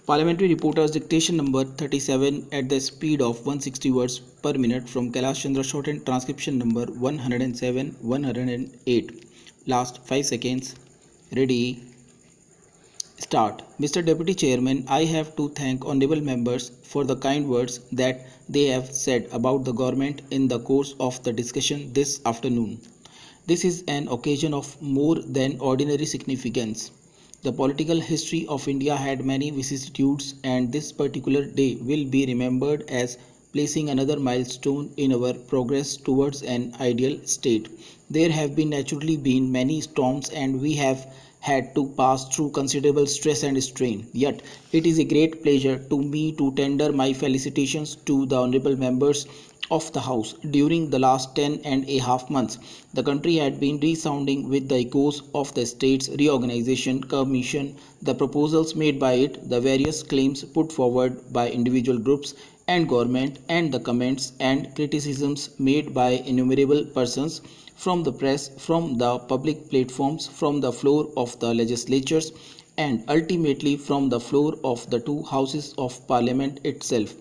Parliamentary Reporters Dictation number 37 at the speed of 160 words per minute from Kailash Chandra shortened transcription number 107 108. Last 5 seconds. Ready. Start. Mr. Deputy Chairman, I have to thank honorable members for the kind words that they have said about the government in the course of the discussion this afternoon. This is an occasion of more than ordinary significance. The political history of India had many vicissitudes, and this particular day will be remembered as placing another milestone in our progress towards an ideal state. There have been many storms, and we have had to pass through considerable stress and strain. Yet, it is a great pleasure to me to tender my felicitations to the honorable members of the House. During the last 10.5 months, the country had been resounding with the echoes of the States Reorganization Commission, the proposals made by it, the various claims put forward by individual groups and government, and the comments and criticisms made by innumerable persons from the press, from the public platforms, from the floor of the legislatures, and ultimately from the floor of the two houses of parliament itself.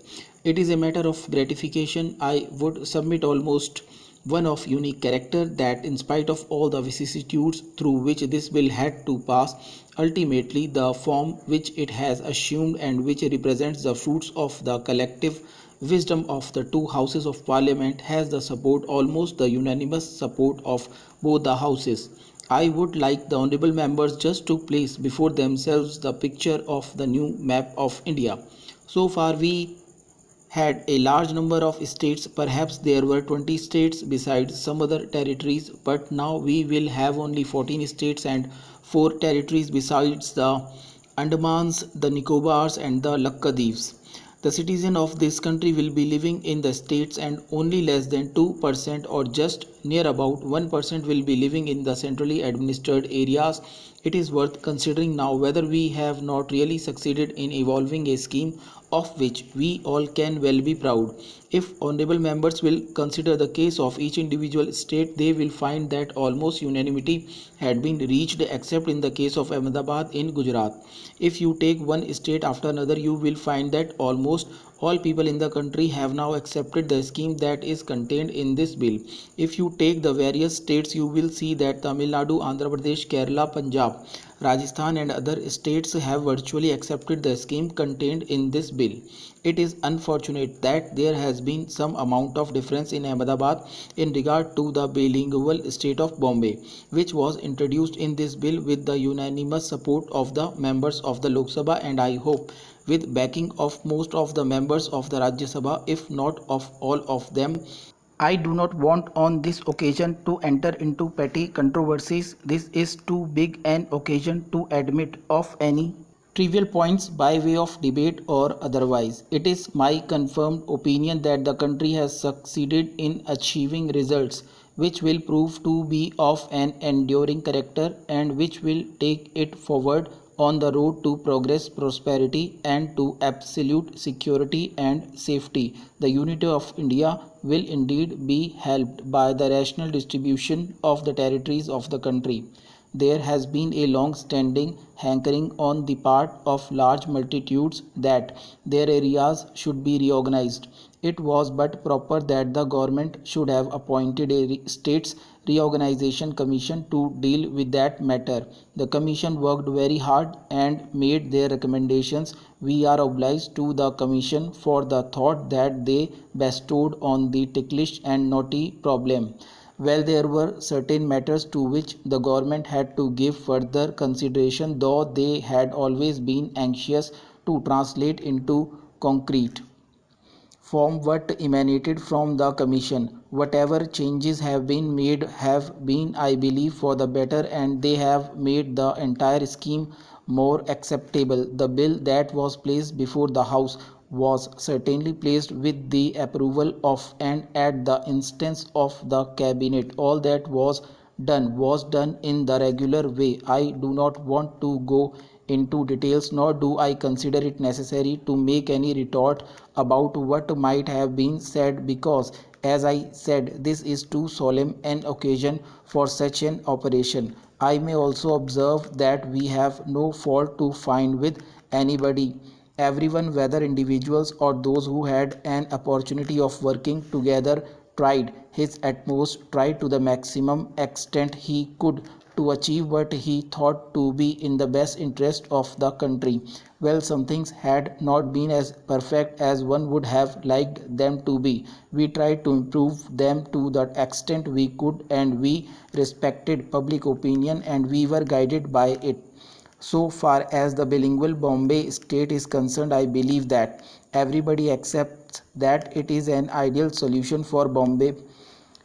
It is a matter of gratification, I would submit, almost one of unique character, that in spite of all the vicissitudes through which this bill had to pass, ultimately the form which it has assumed, and which represents the fruits of the collective wisdom of the two houses of parliament, has the support, almost the unanimous support, of both the houses. I would like the honorable members just to place before themselves the picture of the new map of India. So far we had a large number of states. Perhaps there were 20 states besides some other territories, but now we will have only 14 states and 4 territories besides the Andamans, the Nicobars, and the Lakkadives. The citizens of this country will be living in the states, and only less than 2% or just near about 1% will be living in the centrally administered areas. It is worth considering now whether we have not really succeeded in evolving a scheme of which we all can well be proud. If honorable members will consider the case of each individual state, they will find that almost unanimity had been reached except in the case of Ahmedabad in Gujarat. If you take one state after another, you will find that almost all people in the country have now accepted the scheme that is contained in this bill. If you take the various states, you will see that Tamil Nadu, Andhra Pradesh, Kerala, Punjab, Rajasthan, and other states have virtually accepted the scheme contained in this bill. It is unfortunate that there has been some amount of difference in Ahmedabad in regard to the bilingual state of Bombay, which was introduced in this bill with the unanimous support of the members of the Lok Sabha, and I hope with backing of most of the members of the Rajya Sabha, if not of all of them. I do not want on this occasion to enter into petty controversies. This is too big an occasion to admit of any trivial points by way of debate or otherwise. It is my confirmed opinion that the country has succeeded in achieving results which will prove to be of an enduring character, and which will take it forward on the road to progress, prosperity, and to absolute security and safety. The unity of India will indeed be helped by the rational distribution of the territories of the country. There has been a long standing hankering on the part of large multitudes that their areas should be reorganized. It was but proper that the government should have appointed a states reorganization commission to deal with that matter. The commission worked very hard and made their recommendations. We are obliged to the commission for the thought that they bestowed on the ticklish and knotty problem. Well, there were certain matters to which the government had to give further consideration, though they had always been anxious to translate into concrete form what emanated from the commission. Whatever changes have been made have been, I believe, for the better, and they have made the entire scheme more acceptable. The bill that was placed before the House was certainly placed with the approval of and at the instance of the cabinet. All that was done in the regular way. I do not want to go into details, nor do I consider it necessary to make any retort about what might have been said, because, as I said, this is too solemn an occasion for such an operation. I may also observe that we have no fault to find with anybody Everyone, whether individuals or those who had an opportunity of working together, tried his utmost, tried to the maximum extent he could to achieve what he thought to be in the best interest of the country. Well, some things had not been as perfect as one would have liked them to be. We tried to improve them to the extent we could, and we respected public opinion and we were guided by it. So far as the bilingual Bombay state is concerned, I believe that everybody accepts that it is an ideal solution for Bombay.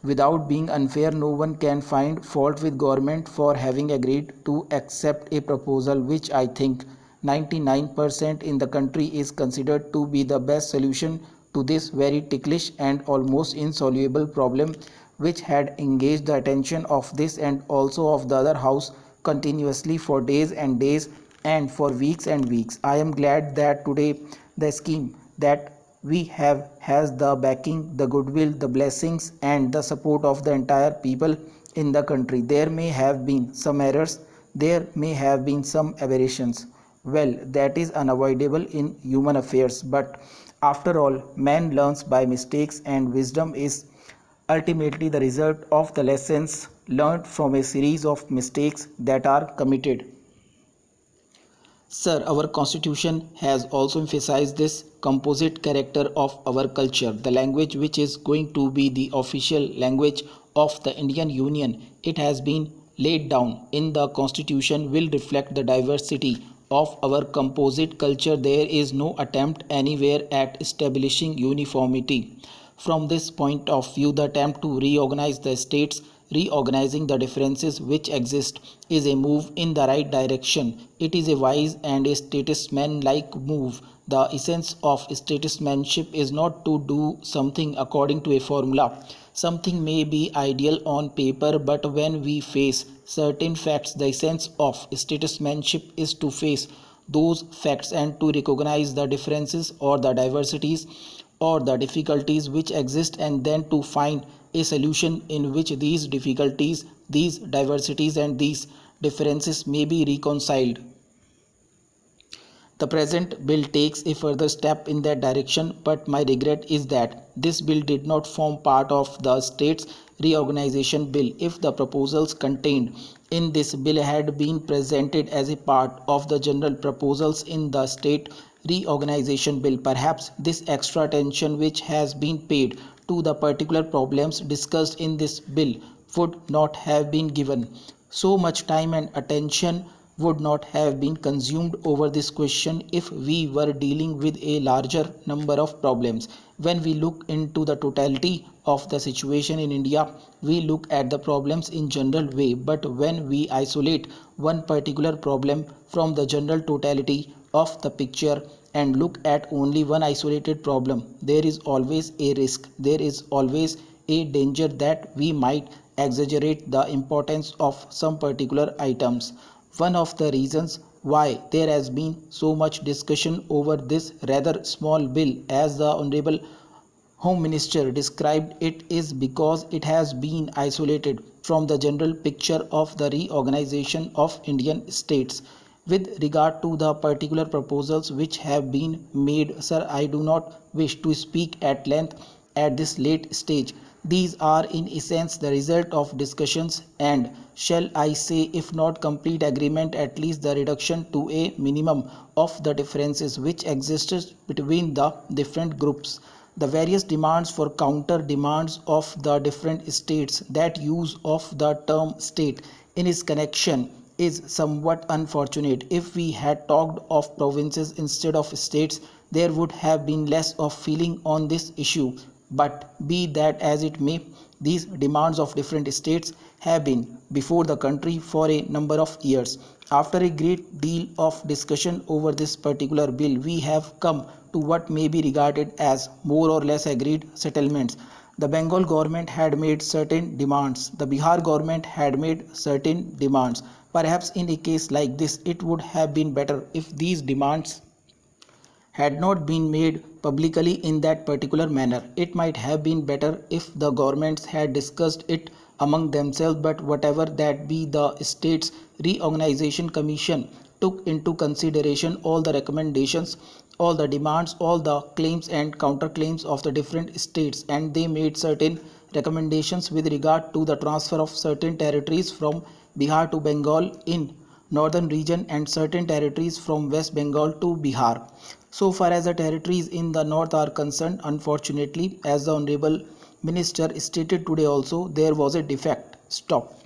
Without being unfair, no one can find fault with government for having agreed to accept a proposal which I think 99% in the country is considered to be the best solution to this very ticklish and almost insoluble problem, which had engaged the attention of this and also of the other house continuously for days and days and for weeks and weeks. I am glad that today the scheme that we have has the backing, the goodwill, the blessings and the support of the entire people in the country. There may have been some errors, there may have been some aberrations. Well, that is unavoidable in human affairs, but after all, man learns by mistakes, and wisdom is ultimately the result of the lessons learned from a series of mistakes that are committed. Sir, our constitution has also emphasized this composite character of our culture, the language which is going to be the official language of the Indian Union. It has been laid down in the constitution will reflect the diversity of our composite culture. There is no attempt anywhere at establishing uniformity. From this point of view, the attempt to reorganize the states, reorganizing the differences which exist, is a move in the right direction. It is a wise and a statesman-like move. The essence of statesmanship is not to do something according to a formula. Something may be ideal on paper, but when we face certain facts, the essence of statesmanship is to face those facts and to recognize the differences or the diversities or the difficulties which exist, and then to find a solution in which these difficulties, these diversities and these differences may be reconciled. The present bill takes a further step in that direction, but my regret is that this bill did not form part of the state's reorganization bill. If the proposals contained in this bill had been presented as a part of the general proposals in the state reorganization bill, perhaps this extra attention which has been paid to the particular problems discussed in this bill would not have been given. So much time and attention would not have been consumed over this question if we were dealing with a larger number of problems. When we look into the totality of the situation in India, we look at the problems in general way, but when we isolate one particular problem from the general totality of the picture and look at only one isolated problem, there is always a risk, there is always a danger that we might exaggerate the importance of some particular items. One of the reasons why there has been so much discussion over this rather small bill, as the Honorable Home Minister described it, is because it has been isolated from the general picture of the reorganization of Indian states. With regard to the particular proposals which have been made, sir, I do not wish to speak at length at this late stage. These are in essence the result of discussions and, shall I say, if not complete agreement, at least the reduction to a minimum of the differences which existed between the different groups. The various demands for counter demands of the different states, that use of the term state in its connection is somewhat unfortunate. If we had talked of provinces instead of states, there would have been less of feeling on this issue. But be that as it may, these demands of different states have been before the country for a number of years. After a great deal of discussion over this particular bill, we have come to what may be regarded as more or less agreed settlements. The Bengal government had made certain demands. The Bihar government had made certain demands. Perhaps in a case like this, it would have been better if these demands had not been made publicly in that particular manner. It might have been better if the governments had discussed it among themselves, but whatever that be, the states reorganization commission took into consideration all the recommendations, all the demands, all the claims and counterclaims of the different states, and they made certain recommendations with regard to the transfer of certain territories from Bihar to Bengal in northern region and certain territories from West Bengal to Bihar. So far as the territories in the north are concerned, unfortunately, as the Honorable Minister stated today also, there was a defect. Stop.